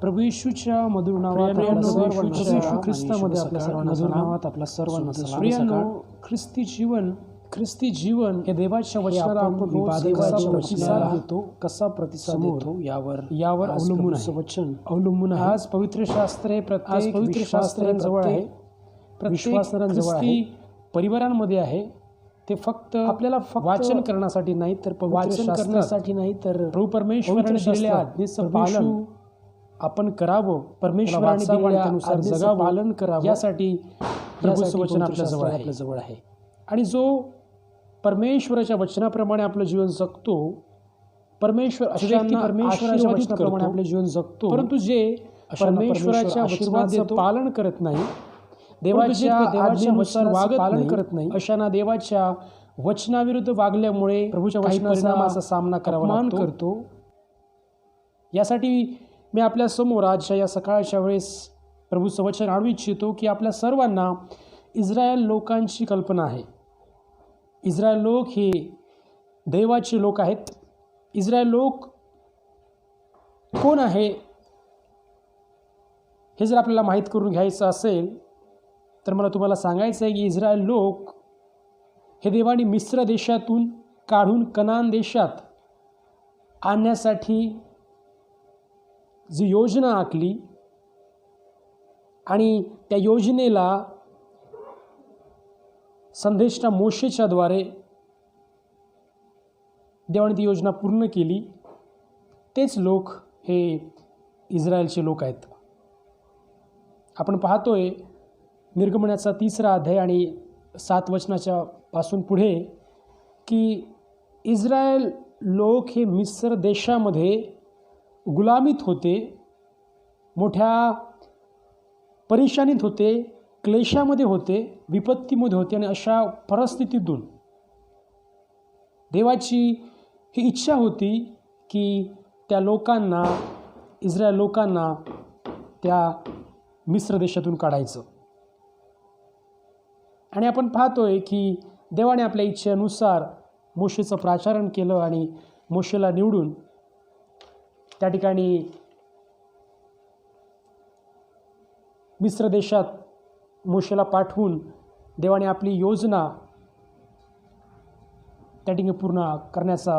प्रभू येशूच्या मधुर नावात प्रभू येशू ख्रिस्तामध्ये आपल्या सर्वांना मधुर नावात आपल्या सर्वांना सलाम. ख्रिस्ती जीवन हे देवाच्या वचनाला आपण देवाच्या वचनाला देतो, कसा प्रतिसाद देतो यावर अवलंबून आहे. आज पवित्र शास्त्रे प्रत्येक पवित्र शास्त्रांजवळ आहे, विश्वासांजवळ आहे, परिवारांमध्ये आहे. ते फक्त आपल्याला वाचन करण्यासाठी नाही तर वाचन करण्यासाठी नाही तर प्रभू परमेश्वराने दिलेल्या आज्ञेचं पालन आपण करावं, परमेश्वराने दिलेल्या आज्ञेनुसार जगावं, पालन करावं, यासाठी प्रभूचं वचन आपल्या जवळ आहे. आणि जो परमेश्वराच्या वचनाप्रमाणे आपलं जीवन जगतो, परमेश्वराच्या वचनाप्रमाणे आपलं जीवन जगतो, परंतु जे परमेश्वराच्या वचनाचं पालन करत नाही, देवाच्या आज्ञेनुसार पालन करत नाही, अशांना देवाच्या वचनाविरुद्ध वागल्यामुळे प्रभूच्या परिणामाचा सामना करावा करतो. यासाठी मी आपल्या समोर आजच्या या सकाळच्या वेळेस प्रभूचं वचन आणू इच्छितो की आपल्या सर्वांना इस्रायल लोकांची कल्पना आहे. इस्रायल लोक हे देवाचे लोक आहेत. इस्रायल लोक कोण आहे हे जर आपल्याला माहीत करून घ्यायचं असेल तर मला तुम्हाला सांगायचं आहे की इस्रायल लोक हे देवाने मिस्र देशातून काढून कनान देशात आणण्यासाठी जी योजना आखली आणि त्या योजनेला संदेष्टा मोशेच्या द्वारे देवाने ती योजना पूर्ण केली, तेच लोक हे इस्रायलचे लोक आहेत. आपण पाहतोय निर्गमनाचा 3रा अध्याय आणि 7 वचनाच्या पासून पुढे की इस्रायल लोक हे मिस्र देशामध्ये गुलामीत होते, मोठ्या परेशानीत होते, क्लेशामध्ये होते, विपत्तीमध्ये होते. आणि अशा परिस्थितीतून देवाची ही इच्छा होती की त्या लोकांना, इस्रायल लोकांना त्या मिस्र देशातून काढायचं. आणि आपण पाहतोय की देवाने आपल्या इच्छेनुसार मोशेचं प्राचारण केलं आणि मोशेला निवडून त्या ठिकाणी मिस्र देशात मोशेला पाठवून देवाने आपली योजना त्या ठिकाणी पूर्ण करण्याचा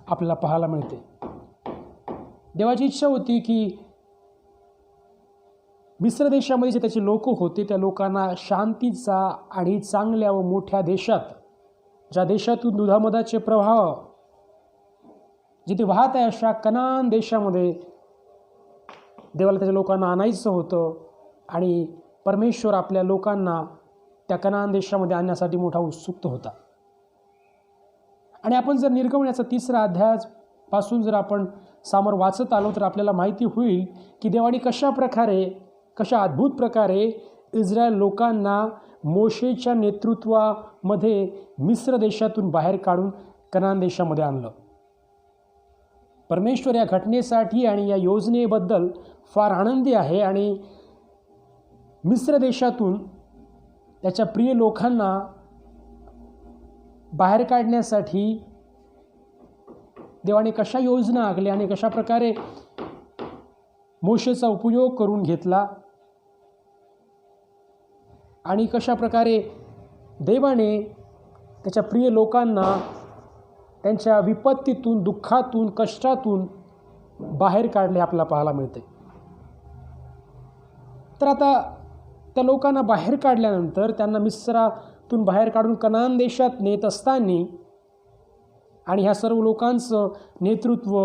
आपल्याला पाहायला मिळते. देवाची इच्छा होती की मिस्र देशामध्ये जे त्याचे लोक होते त्या लोकांना शांतीचा आणि चांगल्या व मोठ्या देशात, ज्या देशातून दुधामधाचे प्रवाह जिथे वाहत आहे अशा कनान देशामध्ये देवाला त्याच्या लोकांना आणायचं होतं. आणि परमेश्वर आपल्या लोकांना त्या कनान देशामध्ये आणण्यासाठी मोठा उत्सुक होता. आणि आपण जर निर्गमनाचा 3रा अध्यायापासून जर आपण समोर वाचत आलो तर आपल्याला माहिती होईल की देवाने कशा अद्भुत प्रकारे इस्रायल लोकांना मोशेच्या नेतृत्वामध्ये मिस्र देशातून बाहेर काढून कनान देशामध्ये आणलं. परमेश्वर या घटनेसाठी आणि या योजनेबद्दल फार आनंदी आहे. आणि मिस्र देशातून त्याच्या प्रिय लोकांना बाहेर काढण्यासाठी देवाने कशा योजना आखल्या आणि कशा प्रकारे मोशेचा उपयोग करून घेतला आणि कशा प्रकारे देवाने त्याच्या प्रिय लोकांना त्यांच्या विपत्तीतून, दुःखातून, कष्टातून बाहेर काढले आपल्याला पाहायला मिळते. तर आता त्या लोकांना बाहेर काढल्यानंतर त्यांना मिस्रातून बाहेर काढून कनान देशात नेत असताना आणि ह्या सर्व लोकांचं नेतृत्व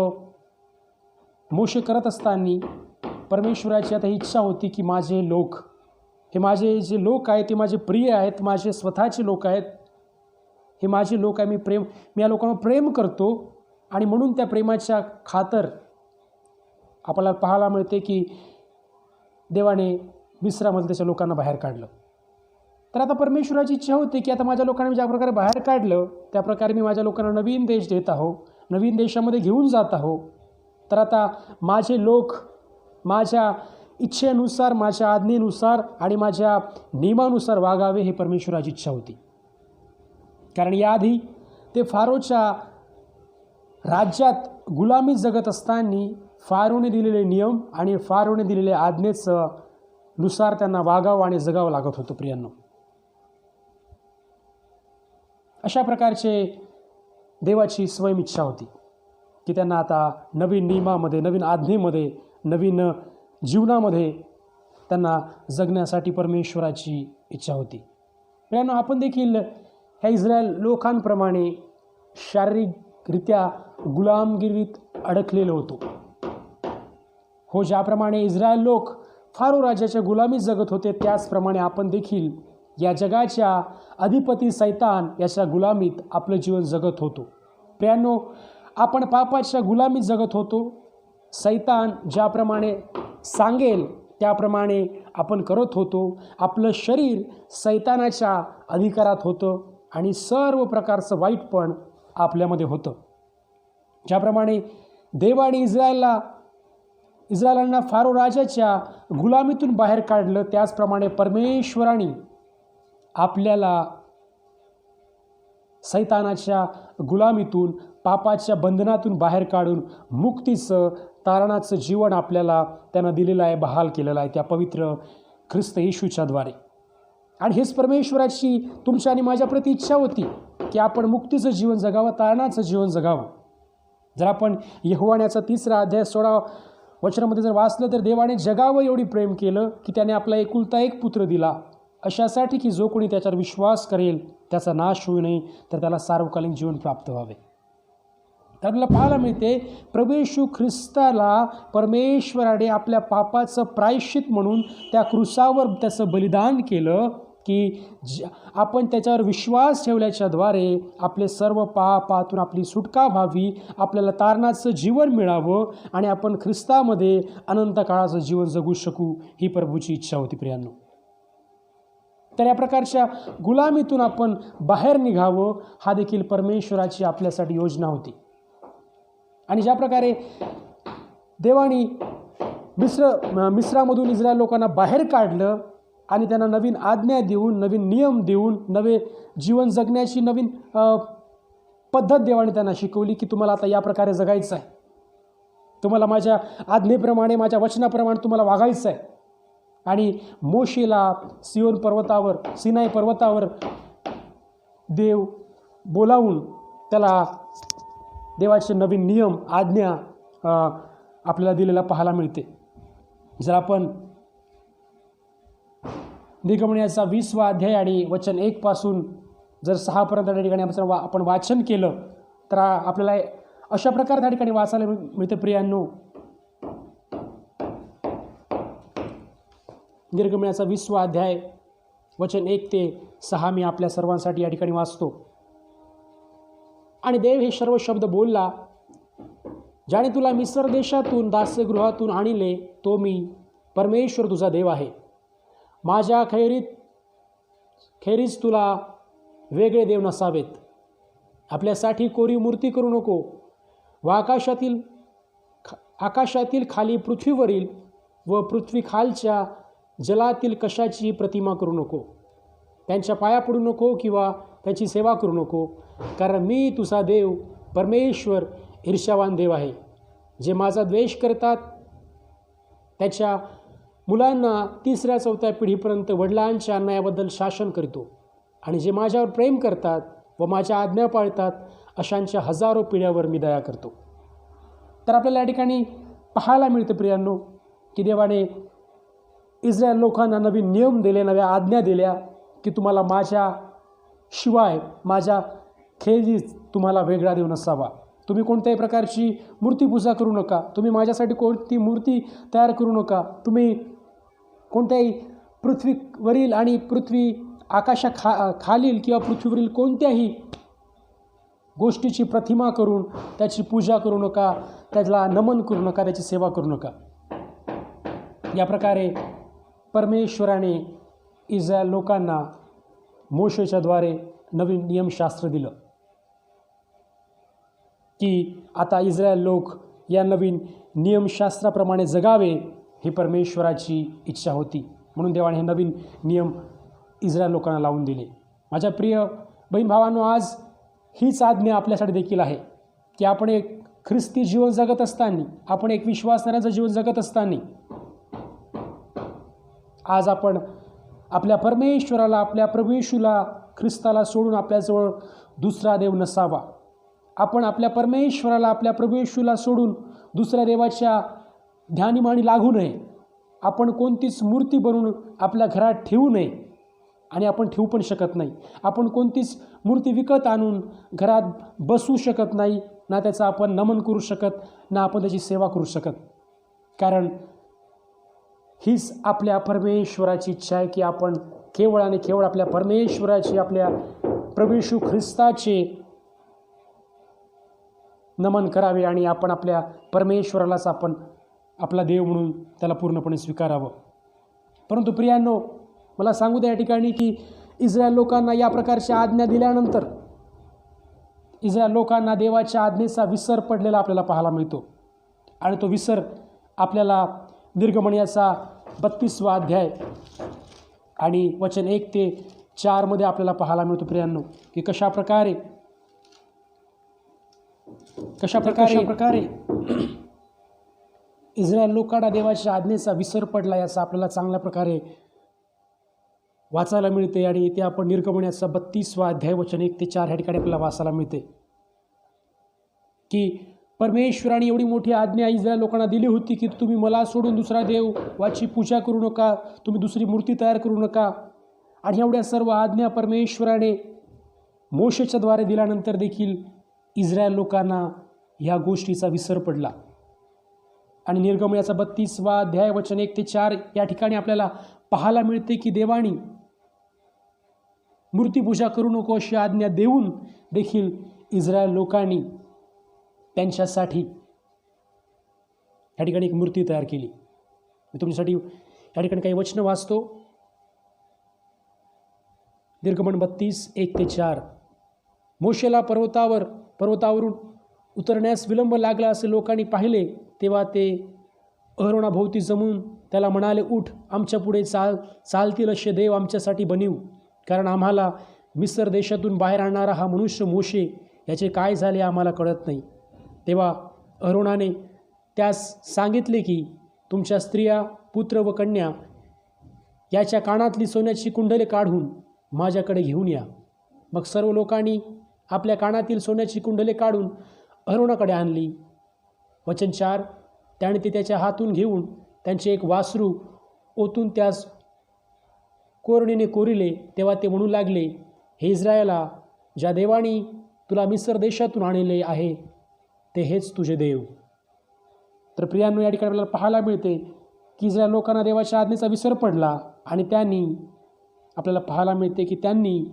मोशे करत असताना परमेश्वराची आता इच्छा होती की माझे लोक, हे माझे जे लोक आहेत ते माझे प्रिय आहेत, माझे स्वतःचे लोक आहेत, हे माझे लोक आहे, मी या लोकांना प्रेम करतो. आणि म्हणून त्या प्रेमाच्या खातर आपल्याला पाहायला मिळते की देवाने मिस्रामध्ये त्याच्या लोकांना बाहेर काढलं. तर आता परमेश्वराची इच्छा होती की आता माझ्या लोकांना ज्या प्रकारे बाहेर काढलं त्या प्रकारे मी माझ्या लोकांना नवीन देश देत आहो, नवीन देशामध्ये घेऊन जात आहो. तर आता माझे लोक माझ्या इच्छेनुसार, माझ्या आज्ञेनुसार आणि माझ्या नियमानुसार वागावे हे परमेश्वराची इच्छा होती. कारण याआधी ते फारोच्या राज्यात गुलामी जगत असताना फारोने दिलेले नियम आणि फारोने दिलेल्या आज्ञेचं नुसार त्यांना वागावं आणि जगावं लागत होतं प्रियांनो. अशा प्रकारचे देवाची स्वयं इच्छा होती की त्यांना आता नवीन नियमामध्ये, नवीन आज्ञेमध्ये, नवीन जीवनामध्ये त्यांना जगण्यासाठी परमेश्वराची इच्छा होती. प्रियांनो, आपण देखील ह्या इस्रायल लोकांप्रमाणे शारीरिकरित्या गुलामगिरीत अडकलेलो होतो. हो, ज्याप्रमाणे इस्रायल लोक फारो राजाच्या गुलामीत जगत होते, त्याचप्रमाणे आपण देखील या जगाच्या अधिपती सैतान याच्या गुलामीत आपलं जीवन जगत होतो. प्रियांनो, आपण पापाच्या गुलामीत जगत होतो. सैतान ज्याप्रमाणे सांगेल त्याप्रमाणे आपण करत होतो. आपलं शरीर सैतानाच्या अधिकारात होतं आणि सर्व प्रकारचं वाईटपण आपल्यामध्ये होतं. ज्याप्रमाणे देवाने इस्रायलांना फारो राजाच्या गुलामीतून बाहेर काढलं, त्याचप्रमाणे परमेश्वराने आपल्याला सैतानाच्या गुलामीतून, पापाच्या बंधनातून बाहेर काढून मुक्तीचं, तारणाचं जीवन आपल्याला त्यानं दिलेलं आहे, बहाल केलेलं आहे त्या पवित्र ख्रिस्त येशूच्या द्वारे. आणि हेच परमेश्वराची तुमच्या आणि माझ्याप्रती इच्छा होती की आपण मुक्तीचं जीवन जगावं, तारणाचं जीवन जगावं. जर आपण यहोवाण्याचा 3 अध्याय 16 वचनामध्ये जर वाचलं तर देवाने जगावं एवढी प्रेम केलं की त्याने आपला एकुलता एक पुत्र दिला, अशासाठी की जो कोणी त्याच्यावर विश्वास करेल त्याचा नाश होऊ नये, तर त्याला सार्वकालिक जीवन प्राप्त व्हावे. तर आपल्याला पाहायला मिळते प्रभू येशू ख्रिस्ताला परमेश्वराने आपल्या पापाचं प्रायश्चित म्हणून त्या क्रूसावर त्याचं बलिदान केलं की आपण त्याच्यावर विश्वास ठेवल्याच्याद्वारे आपले सर्व पापातून आपली सुटका व्हावी, आपल्याला तारणाचं जीवन मिळावं आणि आपण ख्रिस्तामध्ये अनंत काळाचं जीवन जगू शकू, ही प्रभूची इच्छा होती प्रियांनो. तर या प्रकारच्या गुलामीतून आपण बाहेर निघावं, हा देखील परमेश्वराची आपल्यासाठी योजना होती. आणि ज्या प्रकारे देवाने मिस्रामधून इस्रायल लोकांना बाहेर काढलं आणि त्यांना नवीन आज्ञा देऊन, नवीन नियम देऊन, नवे जीवन जगण्याची नवीन पद्धत देवाने त्यांना शिकवली की तुम्हाला आता या प्रकारे जगायचं आहे, तुम्हाला माझ्या आज्ञेप्रमाणे, माझ्या वचनाप्रमाणे तुम्हाला वागायचं आहे. आणि मोशेला सिनाई पर्वतावर देव बोलावून त्याला देवाचे नवीन नियम, आज्ञा आपल्याला दिलेला पाहायला मिळते. जर आपण निर्गमनाचा 20वा अध्याय आणि वचन 1 पासून जर 6 पर्यंत त्या ठिकाणी आपण वाचन केलं तर आपल्याला अशा प्रकारे त्या ठिकाणी वाचायला मिळतं प्रियांनो. निर्गमनाचा 20वा अध्याय वचन 1 ते 6 मी आपल्या सर्वांसाठी या ठिकाणी वाचतो. आणि देव हे सर्व शब्द बोलला, ज्याने तुला मिस्र देशातून दास्यगृहातून आणले, तो मी परमेश्वर तुझा देव आहे. माझ्या खैरीस तुला वेगळे देव नसावेत. आपल्यासाठी कोरी मूर्ती करू नको व आकाशातील खाली पृथ्वीवरील व पृथ्वी खालच्या जलातील कशाची प्रतिमा करू नको. त्यांच्या पाया पडू नको किंवा त्याची सेवा करू नको, कारण मी तुझा देव परमेश्वर ईर्ष्यावान देव आहे, जे माझा द्वेष करतात त्याच्या मुलांना 3ऱ्या-4थ्या पिढीपर्यंत वडिलांच्या अन्यायाबद्दल शासन करतो, आणि जे माझ्यावर प्रेम करतात व माझ्या आज्ञा पाळतात अशांच्या हजारो पिढ्यावर मी दया करतो. तर आपल्याला या ठिकाणी पाहायला मिळतं प्रियांनो की देवाने इस्रायल लोकांना नवीन नियम दिले, नव्या आज्ञा दिल्या की तुम्हाला माझ्या शिवाय, माझ्या खेरीज तुम्हाला वेगळा देव नसावा. तुम्ही कोणत्याही प्रकारची मूर्तीपूजा करू नका. तुम्ही माझ्यासाठी कोणती मूर्ती तयार करू नका. तुम्ही कोणत्याही पृथ्वीवरील आणि खालील किंवा पृथ्वीवरील कोणत्याही गोष्टीची प्रतिमा करून त्याची पूजा करू नका, त्याला नमन करू नका, त्याची सेवा करू नका. या प्रकारे परमेश्वराने इस्रायल लोकांना मोशेच्याद्वारे नवीन नियमशास्त्र दिलं की आता इस्रायल लोक या नवीन नियमशास्त्राप्रमाणे जगावे, ही परमेश्वराची इच्छा होती. म्हणून देवाने हे नवीन नियम इस्रायल लोकांना लावून दिले. माझ्या प्रिय बहीण भावांनो, आज हीच आज्ञा आपल्यासाठी देखील आहे की आपण एक ख्रिस्ती जीवन जगत असताना, आपण एक विश्वासणाऱ्याचं जीवन जगत असताना आज आपण आपल्या परमेश्वराला, आपल्या प्रभू येशूला, ख्रिस्ताला सोडून आपल्याजवळ दुसरा देव नसावा. आपण आपल्या परमेश्वराला, आपल्या प्रभू येशूला सोडून दुसऱ्या देवाच्या ध्यानीमानी लागू नये. आपण कोणतीच मूर्ती बनवून आपल्या घरात ठेवू नये आणि आपण ठेवू पण शकत नाही. आपण कोणतीच मूर्ती विकत आणून घरात बसवू शकत नाही, ना त्याचं आपण नमन करू शकत, ना आपण त्याची सेवा करू शकत. कारण हीच आपल्या परमेश्वराची इच्छा आहे की आपण केवळ आणि केवळ आपल्या परमेश्वराची, आपल्या प्रभू येशू ख्रिस्ताचे नमन करावे आणि आपण आपल्या परमेश्वरालाच आपण आपला देव म्हणून त्याला पूर्णपणे स्वीकारावं. परंतु प्रियांनो, मला सांगू द्या या ठिकाणी की इस्रायल लोकांना या प्रकारच्या आज्ञा दिल्यानंतर इस्रायल लोकांना देवाच्या आज्ञेचा विसर पडलेला आपल्याला पाहायला मिळतो. आणि तो विसर आपल्याला निर्गमनाचा 32वा अध्याय आणि वचन 1 ते 4 मध्ये आपल्याला पाहायला मिळतो प्रियांनो, की कशा प्रकारे इस्रायल लोकांना देवाच्या आज्ञेचा विसर पडला याचा आपल्याला चांगल्या प्रकारे वाचायला मिळते. आणि ते आपण निर्गमनाचा 32वा अध्याय वचन 1 ते 4 ह्या ठिकाणी आपल्याला वाचायला मिळते की परमेश्वराने एवढी मोठी आज्ञा इस्रायल लोकांना दिली होती की तुम्ही मला सोडून दुसरा देवाची पूजा करू नका, तुम्ही दुसरी मूर्ती तयार करू नका. आणि एवढ्या सर्व आज्ञा परमेश्वराने मोशेच्या द्वारे दिल्यानंतर देखील इस्रायल लोकांना ह्या गोष्टीचा विसर पडला. आणि निर्गमनाचा 32वा अध्याय वचन 1 ते 4 या ठिकाणी आपल्याला पाहायला मिळते की देवानी मूर्तीपूजा करू नको अशी आज्ञा देऊन देखील इस्रायल लोकांनी त्यांच्यासाठी या ठिकाणी एक मूर्ती तयार केली. मी तुमच्यासाठी या ठिकाणी काही वचनं वाचतो. निर्गमन 32 1 ते 4. मोशेला पर्वतावरून उतरण्यास विलंब लागला असे लोकांनी पाहिले, तेव्हा ते अहरोनाभोवती जमून त्याला म्हणाले, उठ, आमच्या पुढे चालतील असे देव आमच्यासाठी बनवू, कारण आम्हाला मिस्र देशातून बाहेर आणणारा हा मनुष्य मोशे याचे काय झाले आम्हाला कळत नाही. तेव्हा अहरोनाने त्यास सांगितले की तुमच्या स्त्रिया, पुत्र व कन्या याच्या कानातली सोन्याची कुंडले काढून माझ्याकडे घेऊन या. मग सर्व लोकांनी आपल्या कानातील सोन्याची कुंडले काढून अहरोनाकडे आणली. वचन 4. त्याने ते त्याच्या हातून घेऊन त्यांचे एक वासरू ओतून त्यास कोरणीने कोरिले. तेव्हा ते म्हणू लागले, हे इस्रायला, ज्या देवानी तुला मिस्र देशातून आणले आहे ते हेच तुझे देव. तर प्रियांनो, या ठिकाणी आपल्याला पाहायला मिळते की इस्रायल लोकांना देवाच्या आज्ञेचा विसर पडला आणि आपल्याला पाहायला मिळते की त्यांनी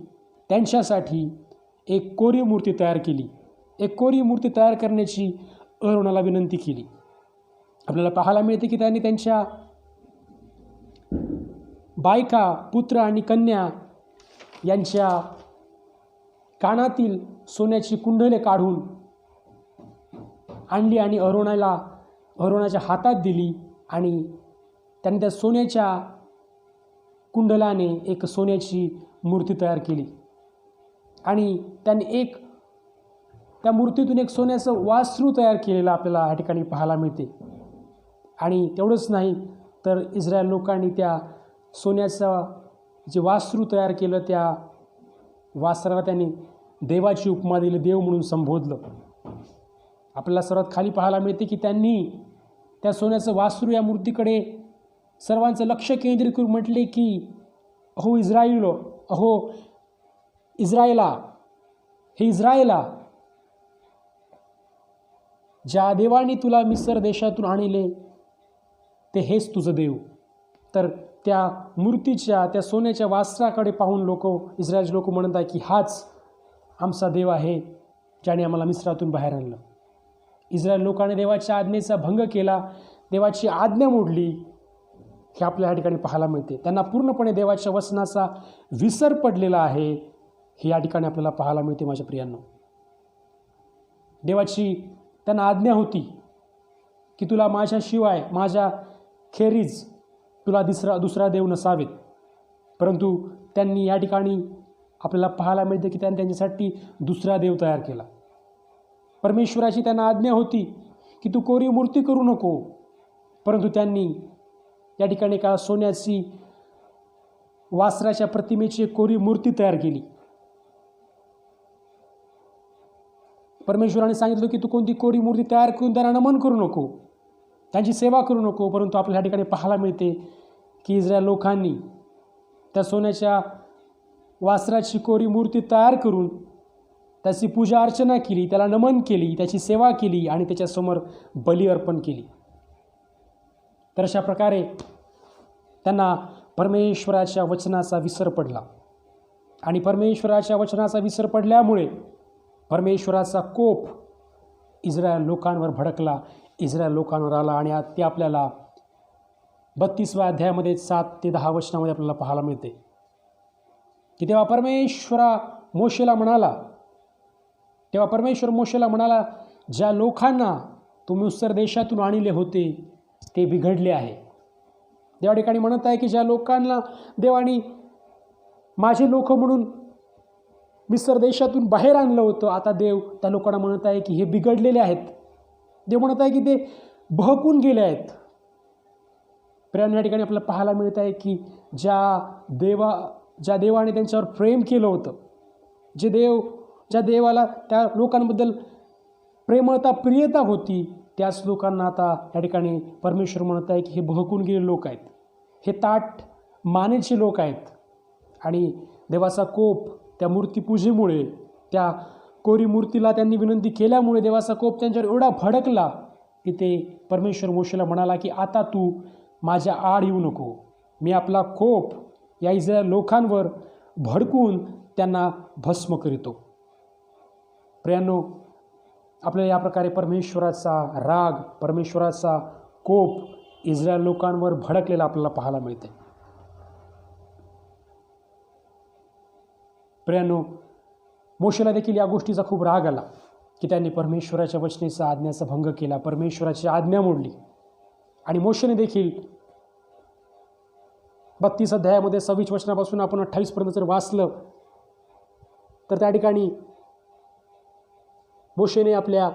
त्यांच्यासाठी एक कोरीव मूर्ती तयार केली. एक कोरीव मूर्ती तयार करण्याची अहरोनाला विनंती केली. आपल्याला पाहायला मिळते की त्यांनी त्यांच्या बायका, पुत्र आणि कन्या यांच्या कानातील सोन्याची कुंडले काढून आणली आणि अहरोनाच्या हातात दिली. आणि त्यांनी त्या सोन्याच्या कुंडलाने एक सोन्याची मूर्ती तयार केली. आणि त्यांनी त्या मूर्तीतून एक सोन्याचं वासरू तयार केलेलं आपल्याला या ठिकाणी पाहायला मिळते. आणि तेवढंच नाही तर इस्रायल लोकांनी त्या सोन्याचं जे वासरू तयार केलं, त्या वासराला त्यांनी देवाची उपमा दिली, देव म्हणून संबोधलं. आपल्याला सर्वात खाली पाहायला मिळते की त्यांनी त्या सोन्याचं वासरू या मूर्तीकडे सर्वांचं लक्ष केंद्रित करून म्हटले की अहो इस्रायला, हे इस्रायला, ज्या देवाने तुला मिस्र देशातून आणले ते हेच तुझं देव. तर त्या मूर्तीच्या, त्या सोन्याच्या वासराकडे पाहून इस्रायलचे लोक म्हणत आहे की हाच आमचा देव आहे ज्याने आम्हाला मिस्रातून बाहेर आणलं. इस्रायल लोकांनी देवाच्या आज्ञेचा भंग केला, देवाची आज्ञा मोडली, हे आपल्या या ठिकाणी पाहायला मिळते. त्यांना पूर्णपणे देवाच्या वचनाचा विसर पडलेला आहे, हे या ठिकाणी आपल्याला पाहायला मिळते. माझ्या प्रियांनो, देवाची त्यांना आज्ञा होती की तुला माझ्याशिवाय, माझ्या खेरीज तुला दुसरा देव नसावेत. परंतु त्यांनी या ठिकाणी आपल्याला पाहायला मिळते की त्यांनी त्यांच्यासाठी दुसरा देव तयार केला. परमेश्वराची त्यांना आज्ञा होती की तू कोरी मूर्ती करू नको, परंतु त्यांनी या ठिकाणी एका सोन्याची वासराच्या प्रतिमेची एक कोरी मूर्ती तयार केली. परमेश्वराने सांगितलं की तू कोणती कोरी मूर्ती तयार करून त्यांना नमन करू नको, त्यांची सेवा करू नको. परंतु आपल्या या ठिकाणी पाहायला मिळते की इस्रायल लोकांनी त्या सोन्याच्या वासराची कोरी मूर्ती तयार करून त्याची पूजा अर्चना केली, त्याला नमन केली, त्याची सेवा केली आणि त्याच्यासमोर बली अर्पण केली. तर अशा प्रकारे त्यांना परमेश्वराच्या वचनाचा विसर पडला आणि परमेश्वराच्या वचनाचा विसर पडल्यामुळे परमेश्वराचा कोप इस्रायल लोकांवर भडकला, इस्रायल लोकांवर आला. आणि ते आपल्याला 32व्या अध्यायामध्ये 7 ते 10 वचनामध्ये आपल्याला पाहायला मिळते की तेव्हा परमेश्वर मोशेला म्हणाला, ज्या लोकांना तुम्ही उत्तर देशातून आणले होते ते बिघडले आहे. देवा ठिकाणी म्हणत आहे की ज्या लोकांना देवानी माझे लोक म्हणून मिस्र देशातून बाहेर आणलं होतं, आता देव त्या लोकांना म्हणत आहे की हे बिघडलेले आहेत. देव म्हणत आहे की ते बहकून गेले आहेत. प्रियांनो, या ठिकाणी आपल्याला पाहायला मिळत आहे की ज्या देवाने त्यांच्यावर प्रेम केलं होतं, ज्या देवाला त्या लोकांबद्दल प्रेमळता प्रियता होती, त्याच लोकांना आता या ठिकाणी परमेश्वर म्हणत आहे की हे बहकून गेलेले लोक आहेत, हे ताठ मानेचे लोक आहेत. आणि देवाचा कोप त्या मूर्तीपूजेमुळे, त्या कोरी मूर्तीला त्यांनी विनंती केल्यामुळे देवाचा कोप त्यांच्यावर एवढा भडकला की ते परमेश्वर मोशेला म्हणाला की आता तू माझ्या आड येऊ नको, मी आपला कोप या इस्रायल लोकांवर भडकून त्यांना भस्म करीतो. प्रियांनो, आपल्याला या प्रकारे परमेश्वराचा राग, परमेश्वराचा कोप इस्रायल लोकांवर भडकलेला आपल्याला पाहायला मिळते. प्रियांनो, मोशेला देखील या गोष्टीचा खूप राग आला की त्यांनी परमेश्वराच्या वचनेचा आज्ञेचा भंग केला, परमेश्वराची आज्ञा मोडली. आणि मोशेने देखील 32 अध्यायामध्ये 26 वचनापासून आपण 28पर्यंत जर वाचलं तर त्या ठिकाणी मोशेने आपल्या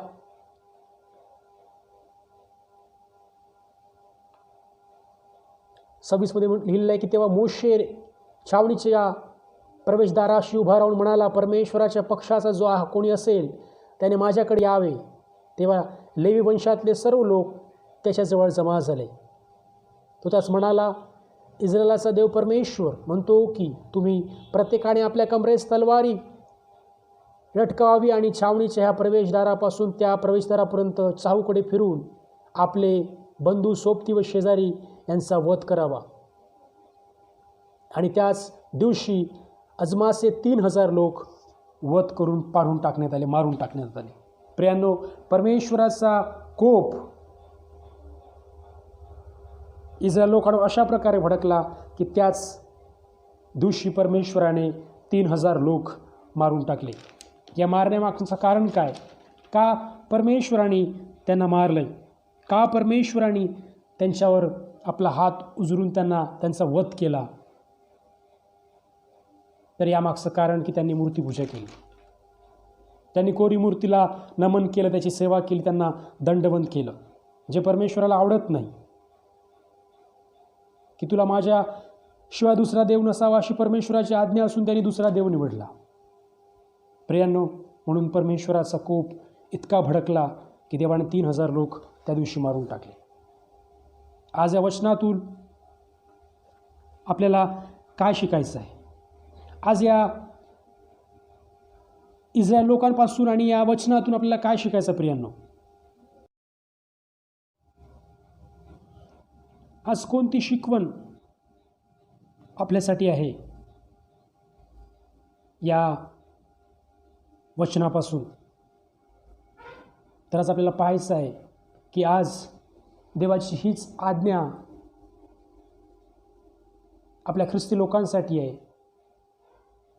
मध्ये लिहिलेलं आहे की तेव्हा मोशे छावणीच्या प्रवेशद्वाराशी उभा राहून म्हणाला, परमेश्वराच्या पक्षाचा जो कोणी असेल त्याने माझ्याकडे यावे. तेव्हा लेवी वंशातले सर्व लोक त्याच्याजवळ जमा झाले. तो त्यास म्हणाला, इस्रायलाचा देव परमेश्वर म्हणतो की तुम्ही प्रत्येकाने आपल्या कमरेस तलवारी लटकावावी आणि छावणीच्या ह्या प्रवेशद्वारापासून त्या प्रवेशद्वारापर्यंत चाहूकडे फिरून आपले बंधू, सोबती व शेजारी यांचा वध करावा. आणि त्याच दिवशी अजमासे 3000 लोक वध करून मारून टाकण्यात आले. प्रियांनो, परमेश्वराचा कोप इस्रायल लोकांवर अशा प्रकारे भडकला की त्याच दिवशी परमेश्वराने 3000 लोक मारून टाकले. या मारण्यामागचं कारण काय? का परमेश्वराने त्यांना मारलं? का परमेश्वराने त्यांच्यावर आपला हात उजरून त्यांचा वध केला? तर यामागचं कारण की त्यांनी मूर्तीपूजा केली, त्यांनी कोरी मूर्तीला नमन केलं, त्याची सेवा केली, त्यांना दंडवत केलं, जे परमेश्वराला आवडत नाही. की तुला माझ्या शिवाय दुसरा देव नसावा अशी परमेश्वराची आज्ञा असून त्यांनी दुसरा देव निवडला. प्रियांनो, म्हणून परमेश्वराचा कोप इतका भडकला की देवाने 3000 लोक त्या दिवशी मारून टाकले. आज या वचनातून आपल्याला काय शिकायचं आहे? आज या इस्रायल लोकांपासून आणि या वचनातून आपल्याला काय शिकायचं प्रियांनो? आज कोणती शिकवण आपल्यासाठी आहे या वचनापासून? तर आज आपल्याला पाहायचं आहे की आज देवाची हीच आज्ञा आपल्या ख्रिस्ती लोकांसाठी आहे,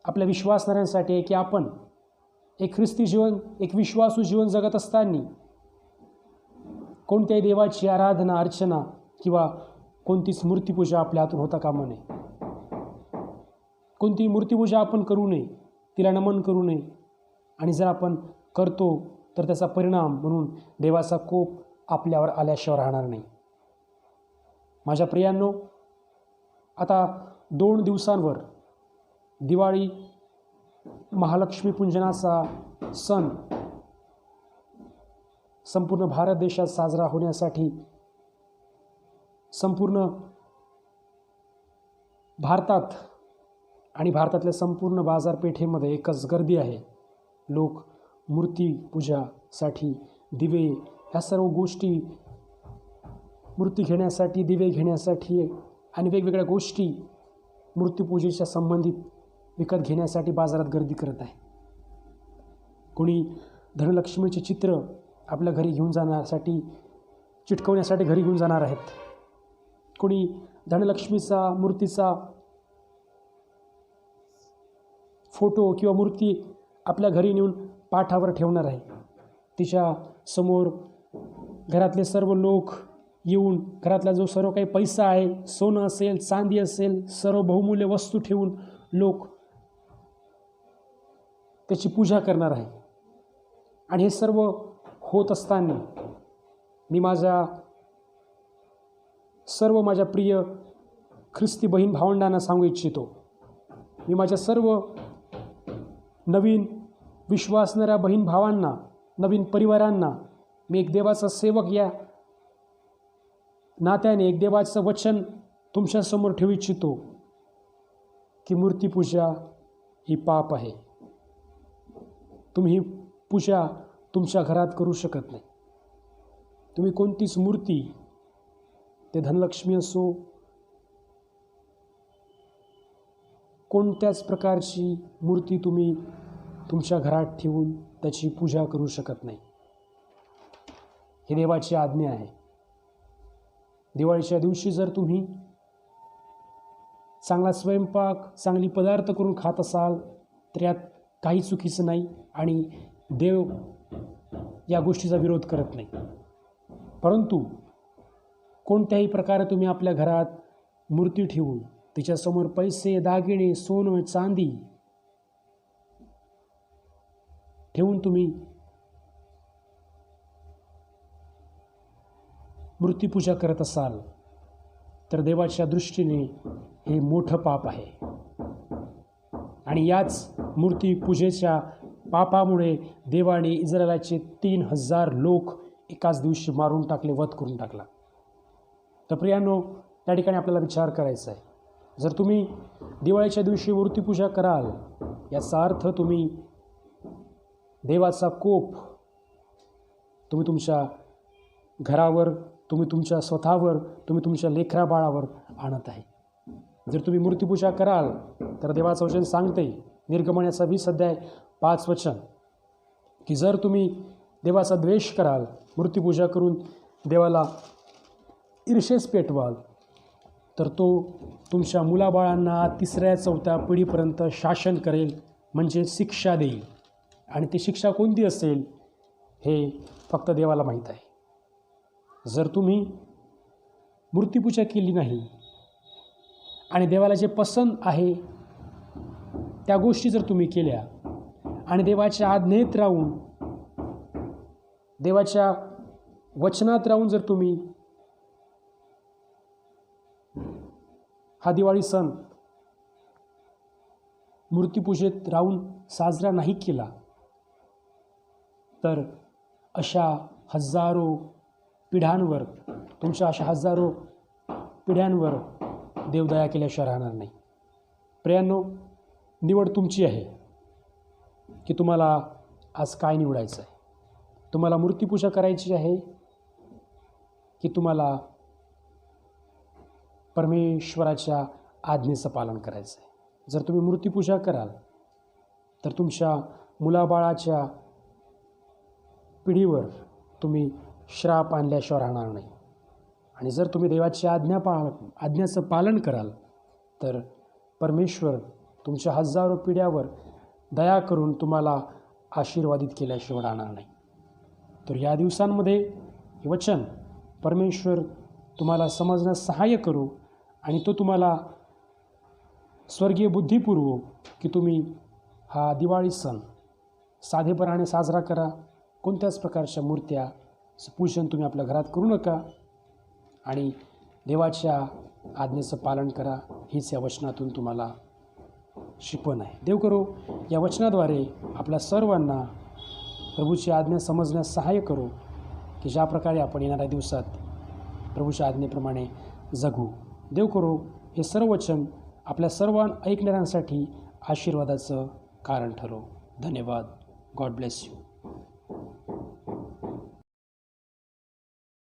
आपल्या विश्वासणाऱ्यांसाठी आहे की आपण एक ख्रिस्ती जीवन, एक विश्वासू जीवन जगत असताना कोणत्याही देवाची आराधना, अर्चना किंवा कोणतीच मूर्तीपूजा आपल्या हातून होता कामा नये. कोणतीही मूर्तीपूजा आपण करू नये, तिला नमन करू नये. आणि जर आपण करतो तर त्याचा परिणाम म्हणून देवाचा कोप आपल्यावर आल्याशिवाय राहणार नाही. माझ्या प्रियांनो, आता 2 दिवसांवर दिवाळी महालक्ष्मी पूजनाचा सण संपूर्ण भारत देशात साजरा होण्यासाठी संपूर्ण भारतात आणि भारतातल्या संपूर्ण बाजारपेठेमध्ये एकच गर्दी आहे. लोक मूर्तीपूजासाठी दिवे, ह्या सर्व गोष्टी, मूर्ती घेण्यासाठी, दिवे घेण्यासाठी आणि वेगवेगळ्या गोष्टी मूर्तीपूजेच्या संबंधित विकत घेण्यासाठी बाजारात गर्दी करत आहे. कोणी धनलक्ष्मीचे चित्र आपल्या घरी घेऊन जाण्यासाठी, चिटकवण्यासाठी घरी घेऊन जाणार आहेत. कोणी धनलक्ष्मीचा मूर्तीचा फोटो किंवा मूर्ती आपल्या घरी नेऊन पाठावर ठेवणार आहे. तिच्या समोर घरातले सर्व लोक येऊन घरातला जो सर्व काही पैसा आहे, सोनं असेल, चांदी असेल, सर्व बहुमूल्य वस्तू ठेवून लोक त्याची पूजा करणार आहे. आणि हे सर्व होत असताना मी सर्व माझ्या प्रिय ख्रिस्ती बहीण भावंडांना सांगू इच्छितो, मी माझ्या सर्व नवीन विश्वासणाऱ्या बहीण भावांना, नवीन परिवारांना मी एक देवाचा सेवक या नात्याने एक देवाचं वचन तुमच्यासमोर ठेवू इच्छितो की मूर्तीपूजा ही पाप आहे. तुम्ही ही पूजा तुमच्या घरात करू शकत नाही. तुम्ही कोणतीच मूर्ती, ते धनलक्ष्मी असो, कोणत्याच प्रकारची मूर्ती तुम्ही तुमच्या घरात ठेवून त्याची पूजा करू शकत नाही. ही देवाची आज्ञा आहे. दिवाळीच्या दिवशी जर तुम्ही चांगला स्वयंपाक, चांगली पदार्थ करून खात असाल तर यात काही चुकीचं नाही आणि देव या गोष्टीचा विरोध करत नाही. परंतु कोणत्याही प्रकारे तुम्ही आपल्या घरात मूर्ती ठेवून तिच्यासमोर पैसे, दागिने, सोनं, चांदी ठेवून तुम्ही मूर्तीपूजा करत असाल तर देवाच्या दृष्टीने हे मोठं पाप आहे. आणि याच मूर्तीपूजेच्या पापामुळे देवाने इस्रायलाचे 3000 लोक एकाच दिवशी मारून टाकले, वध करून टाकला. तर प्रियांनो, त्या ठिकाणी आपल्याला विचार करायचा आहे, जर तुम्ही दिवाळीच्या दिवशी मूर्तीपूजा कराल याचा अर्थ तुम्ही देवाचा कोप तुम्ही तुमच्या घरावर, तुम्ही तुमच्या स्वतःवर, तुम्ही तुमच्या लेकराबाळावर आणत आहे. जर तुम्ही मूर्तीपूजा कराल तर देवाचं वचन सांगते, निर्गमनाचा 20 अध्याय 5 वचन, की जर तुम्ही देवाचा द्वेष कराल, मूर्तीपूजा करून देवाला ईर्षेस पेटवाल, तर तो तुमच्या मुलाबाळांना 3ऱ्या 4थ्या पिढीपर्यंत शासन करेल, म्हणजे शिक्षा देईल. आणि ती शिक्षा कोणती असेल हे फक्त देवाला माहीत आहे. जर तुम्ही मूर्तीपूजा केली नाही आणि देवाला जे पसंत आहे त्या गोष्टी जर तुम्ही केल्या आणि देवाच्या आज्ञेत राहून, देवाच्या वचनात राहून जर तुम्ही हा दिवाळी सण मूर्तीपूजेत राहून साजरा नाही केला तर अशा हजारो पिढ्यांवर, तुमच्या अशा हजारो पिढ्यांवर देवदया केल्याशिवाय राहणार नाही. प्रियांनो, निवड तुमची आहे की तुम्हाला आज काय निवडायचं आहे. तुम्हाला मूर्तीपूजा करायची आहे की तुम्हाला परमेश्वराच्या आज्ञेचं पालन करायचं आहे. जर तुम्ही मूर्तीपूजा कराल तर तुमच्या मुलाबाळाच्या पिढीवर तुम्ही श्राप आणल्याशिवाय राहणार नाही. आणि जर तुम्ही देवाची आज्ञाचं पालन कराल तर परमेश्वर तुमच्या हजारो पिढ्यावर दया करून तुम्हाला आशीर्वादित केल्याशिवाय राहणार नाही. तर या दिवसांमध्ये हे वचन परमेश्वर तुम्हाला समजण्यास सहाय्य करू आणि तो तुम्हाला स्वर्गीय बुद्धी पुरवो की तुम्ही हा दिवाळी सण साधेपणाने साजरा करा. कोणत्याच प्रकारच्या मूर्त्या पूजन तुम्ही आपल्या घरात करू नका आणि देवाच्या आज्ञेचं पालन करा, हीच या वचनातून तुम्हाला शिकवण आहे. देव करो या वचनाद्वारे आपल्या सर्वांना प्रभूची आज्ञा समजण्यास सहाय्य करो, की ज्या प्रकारे आपण येणाऱ्या दिवसात प्रभूच्या आज्ञेप्रमाणे जगू. देव करो हे सर्व वचन आपल्या सर्व ऐकणाऱ्यांसाठी आशीर्वादाचं कारण ठरो. धन्यवाद. God bless you.